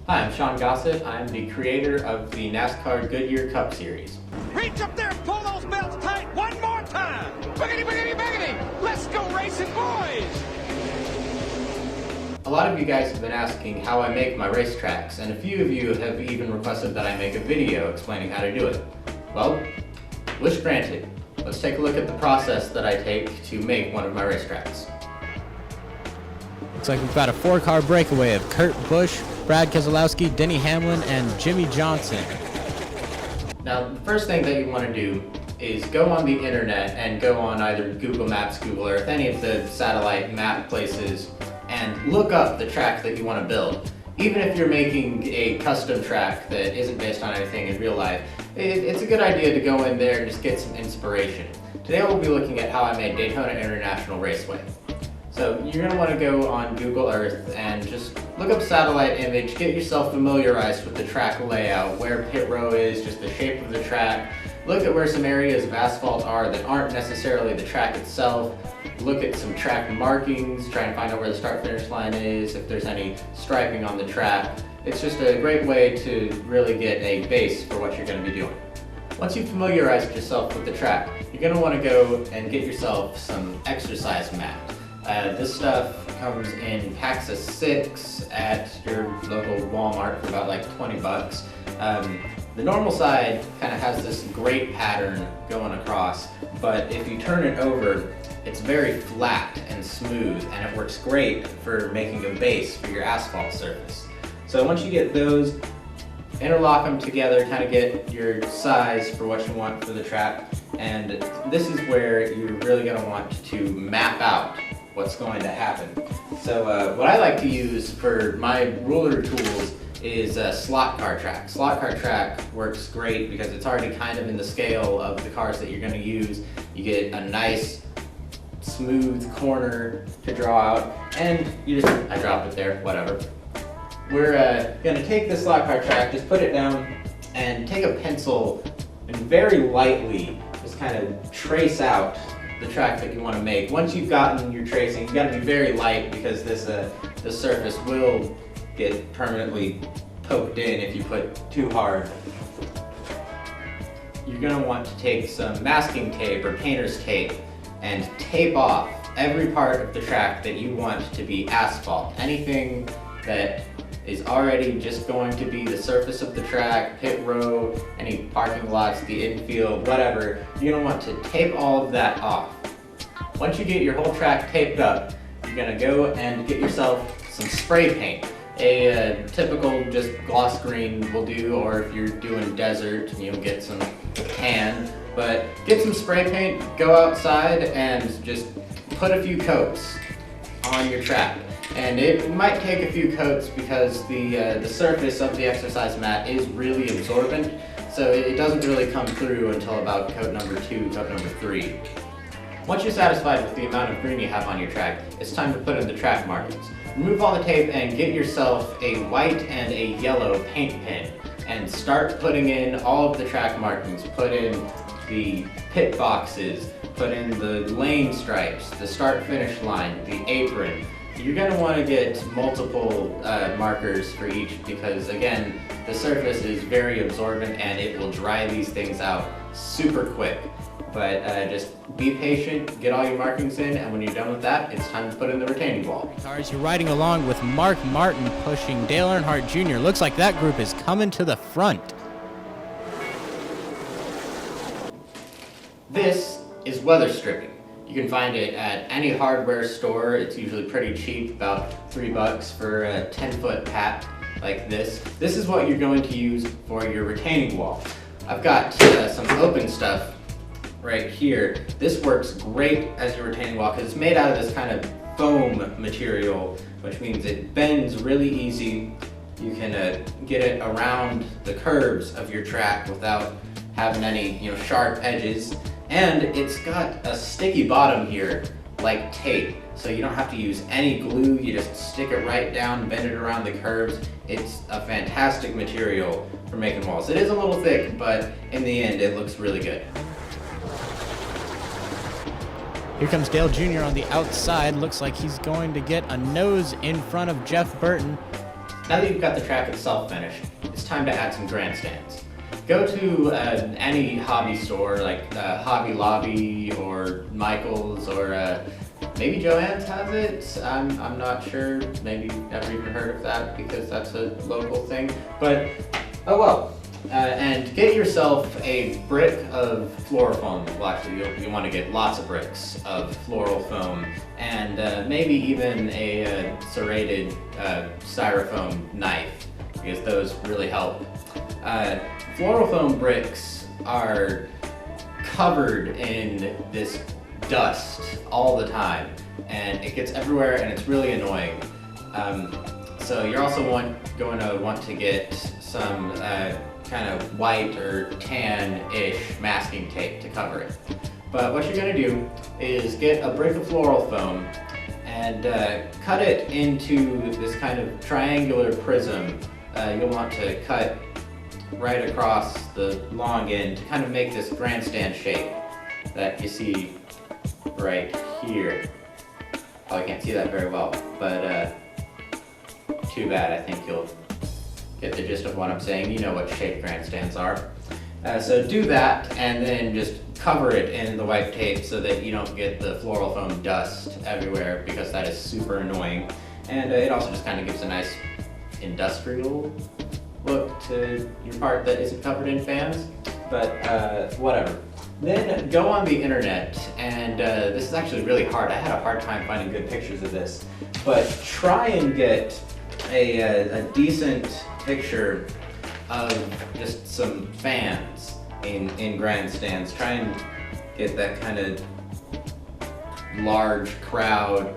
Hi, I'm Sean Gossett. I'm the creator of the NASCAR Goodyear Cup Series. Reach up there and pull those belts tight one more time. Biggity, biggity, biggity. Let's go racing, boys. A lot of you guys have been asking how I make my racetracks, and a few of you have even requested that I make a video explaining how to do it. Well, wish granted. Let's take a look at the process that I take to make one of my racetracks. Looks like we've got a 4-car breakaway of Kurt Busch, Brad Keselowski, Denny Hamlin, and Jimmy Johnson. Now, the first thing that you want to do is go on the internet and go on either Google Maps, Google Earth, any of the satellite map places, and look up the track that you want to build. Even if you're making a custom track that isn't based on anything in real life, it's a good idea to go in there and just get some inspiration. Today we'll be looking at how I made Daytona International Raceway. So you're going to want to go on Google Earth and just look up satellite image, get yourself familiarized with the track layout, where pit row is, just the shape of the track. Look at where some areas of asphalt are that aren't necessarily the track itself. Look at some track markings, try and find out where the start-finish line is, if there's any striping on the track. It's just a great way to really get a base for what you're going to be doing. Once you've familiarized yourself with the track, you're going to want to go and get yourself some exercise mat. This stuff comes in packs of 6 at your local Walmart for about like 20 bucks. The normal side kind of has this great pattern going across, but if you turn it over, it's very flat and smooth, and it works great for making a base for your asphalt surface. So once you get those, interlock them together, kind of get your size for what you want for the track, and this is where you're really going to want to map out what's going to happen. So what I like to use for my ruler tools is a slot car track. Slot car track works great because it's already kind of in the scale of the cars that you're going to use. You get a nice smooth corner to draw out, and I dropped it there, whatever. We're going to take this slot car track, just put it down, and take a pencil and very lightly just kind of trace out the track that you want to make. Once you've gotten your tracing, you've got to be very light because this surface will get permanently poked in if you put too hard. You're going to want to take some masking tape or painter's tape and tape off every part of the track that you want to be asphalt. Anything that is already just going to be the surface of the track, pit row, any parking lots, the infield, whatever, you're going to want to tape all of that off. Once you get your whole track taped up, you're going to go and get yourself some spray paint. A typical just gloss green will do, or if you're doing desert, get some tan. But get some spray paint, go outside and just put a few coats on your track. And it might take a few coats because the surface of the exercise mat is really absorbent, so it doesn't really come through until about coat number 2, coat number 3. Once you're satisfied with the amount of green you have on your track, it's time to put in the track markings. Remove all the tape and get yourself a white and a yellow paint pen and start putting in all of the track markings. Put in the pit boxes, put in the lane stripes, the start-finish line, the apron. You're going to want to get multiple markers for each because, again, the surface is very absorbent and it will dry these things out super quick. But just be patient, get all your markings in, and when you're done with that, it's time to put in the retaining wall. Cars, you're riding along with Mark Martin pushing Dale Earnhardt Jr. Looks like that group is coming to the front. This is weather stripping. You can find it at any hardware store. It's usually pretty cheap, about $3 for a 10-foot pack like this. This is what you're going to use for your retaining wall. I've got some open stuff right here. This works great as your retaining wall because it's made out of this kind of foam material, which means it bends really easy. You can get it around the curves of your track without having any sharp edges. And it's got a sticky bottom here, like tape. So you don't have to use any glue, you just stick it right down, bend it around the curves. It's a fantastic material for making walls. It is a little thick, but in the end it looks really good. Here comes Dale Jr. on the outside. Looks like he's going to get a nose in front of Jeff Burton. now that you've got the track itself finished, it's time to add some grandstands. Go to any hobby store like Hobby Lobby or Michael's or maybe Joann's has it. I'm not sure. Maybe you've never even heard of that because that's a local thing. But oh well. And get yourself a brick of floral foam. Well, actually, you want to get lots of bricks of floral foam, and maybe even a serrated styrofoam knife, because those really help. Floral foam bricks are covered in this dust all the time, and it gets everywhere, and it's really annoying. So you're also going to want to get some kind of white or tan-ish masking tape to cover it. But what you're going to do is get a brick of floral foam and cut it into this kind of triangular prism. You'll want to cut right across the long end to kind of make this grandstand shape that you see right here. Probably can't see that very well, but too bad. I think you'll get the gist of what I'm saying. You know what shape grandstands are. So do that and then just cover it in the white tape so that you don't get the floral foam dust everywhere, because that is super annoying. And it also just kind of gives a nice industrial look to your part that isn't covered in fans, but whatever. Then go on the internet, and this is actually really hard. I had a hard time finding good pictures of this, but try and get a decent picture of just some fans in grandstands. Try and get that kind of large crowd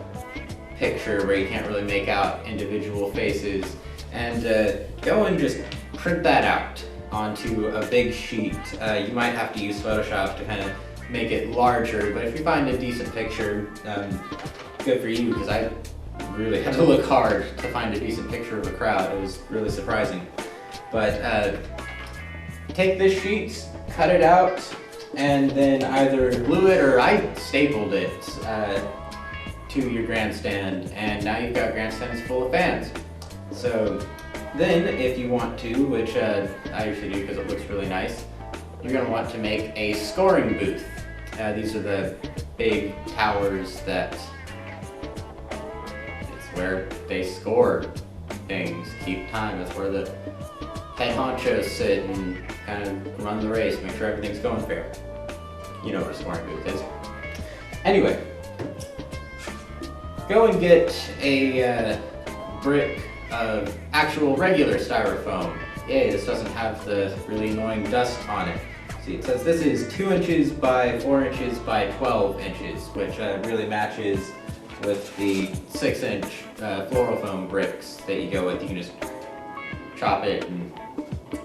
picture where you can't really make out individual faces, and go and just print that out onto a big sheet. You might have to use Photoshop to kind of make it larger, but if you find a decent picture, good for you, because I really had to look hard to find a decent picture of a crowd. It was really surprising. But take this sheet, cut it out, and then either glue it, or I stapled it to your grandstand, and now you've got grandstands full of fans. So then, if you want to, which I usually do because it looks really nice, you're going to want to make a scoring booth. These are the big towers that where they score things, keep time. That's where the head honchos sit and kind of run the race, make sure everything's going fair. You know what a scoring booth is. Anyway, go and get a brick of actual regular styrofoam. Yay, this doesn't have the really annoying dust on it. See, it says this is 2 inches by 4 inches by 12 inches, which really matches with the 6-inch floral foam bricks that you go with. You can just chop it and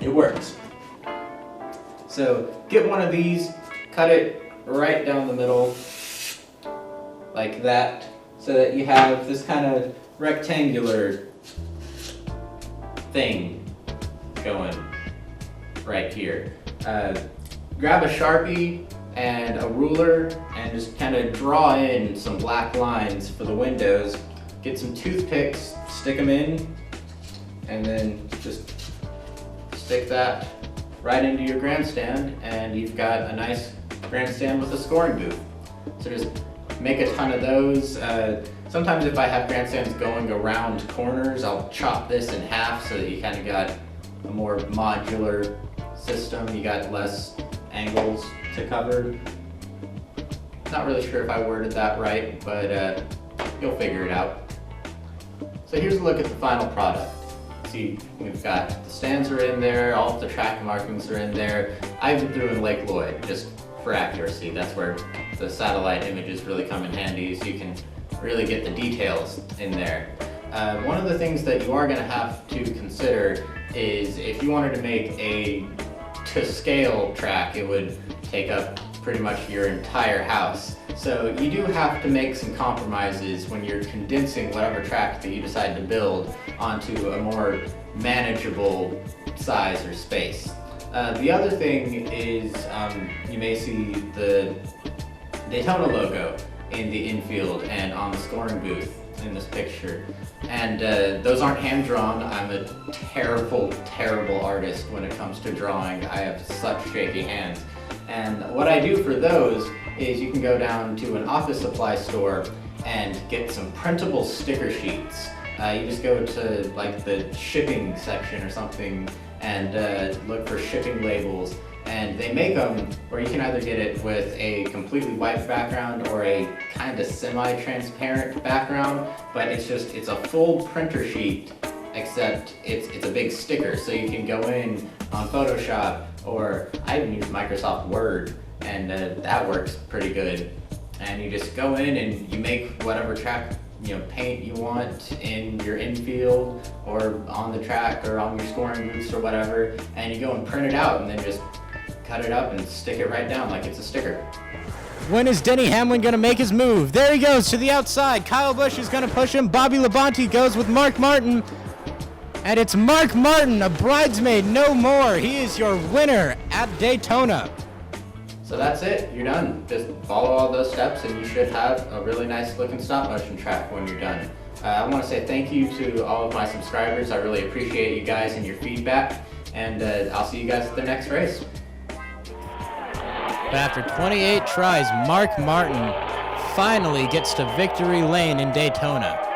it works. So get one of these, cut it right down the middle like that, so that you have this kind of rectangular thing going right here. Grab a Sharpie and a ruler and just kind of draw in some black lines for the windows. Get some toothpicks, stick them in, and then just stick that right into your grandstand, and you've got a nice grandstand with a scoring booth. So just make a ton of those. Sometimes if I have grandstands going around corners, I'll chop this in half so that you kind of got a more modular system. You got less angles to cover. Not really sure if I worded that right, but you'll figure it out. So here's a look at the final product. See, we've got the stands are in there, all of the track markings are in there. I even threw in Lake Lloyd just for accuracy. That's where the satellite images really come in handy, so you can really get the details in there. One of the things that you are going to have to consider is if you wanted to make a to scale track, it would take up pretty much your entire house. So you do have to make some compromises when you're condensing whatever track that you decide to build onto a more manageable size or space. The other thing is you may see the Daytona logo in the infield and on the scoring booth in this picture. And those aren't hand-drawn. I'm a terrible, terrible artist when it comes to drawing. I have such shaky hands. And what I do for those is you can go down to an office supply store and get some printable sticker sheets. You just go to like the shipping section or something and look for shipping labels, and they make them where you can either get it with a completely white background or a kind of semi-transparent background, but it's a full printer sheet, except it's a big sticker, so you can go in on Photoshop, or I even use Microsoft Word, and that works pretty good. And you just go in and you make whatever track paint you want in your infield or on the track or on your scoring booths or whatever, and you go and print it out and then just cut it up and stick it right down like it's a sticker. When is Denny Hamlin going to make his move? There he goes to the outside. Kyle Busch is going to push him. Bobby Labonte goes with Mark Martin. And it's Mark Martin, a bridesmaid no more. He is your winner at Daytona. So that's it, you're done. Just follow all those steps and you should have a really nice looking stop motion track when you're done. I want to say thank you to all of my subscribers. I really appreciate you guys and your feedback, and I'll see you guys at the next race. But after 28 tries, Mark Martin finally gets to victory lane in Daytona.